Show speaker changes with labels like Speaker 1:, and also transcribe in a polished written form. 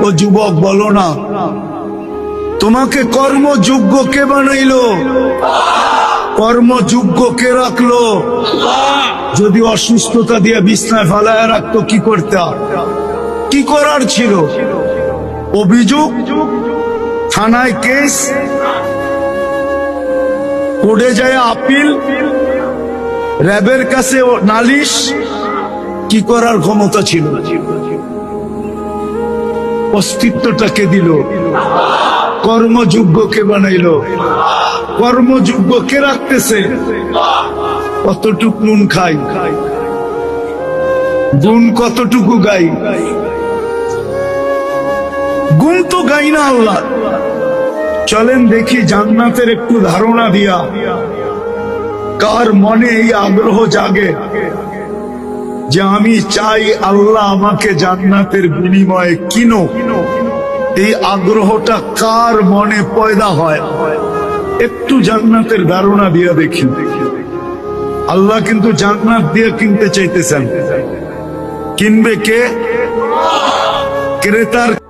Speaker 1: ও যুবক বলো না, তোমাকে কর্মযোগ্য কে বানাইলো? কর্মযোগ্য কে রাখলো? যদি অসুস্থতা দিয়ে বিছনায় ফালায় রাখতো কি করতে? কি করার ছিল? অভিযোগ, থানায় কেস, কোর্টে যায় আপিল, র্যাবের কাছে নালিশ, কি করার ক্ষমতা ছিল? অস্তিত্বটাকে দিল। কর্মযোগ্যকে বানাইলো। কর্মযোগ্য কে রাখতেছে? কতটুক নুন খাই, গুণ কতটুকু গাই? গুণ তো গাই না আল্লাহ। চলেন দেখি জান্নাতের একটু ধারণা দিয়া কার মনে এই আগ্রহ জাগে যে আমি চাই আল্লাহ আমাকে জান্নাতের বিনিময়ে কিনো। এই আগ্রহটা কার মনে পয়দা হয়? একটু জান্নাতের ধারণা দিয়া দেখি। আল্লাহ কিন্তু জান্নাত দিয়ে কিনতে চাইতেছেন। কিনবে কে? ক্রেতার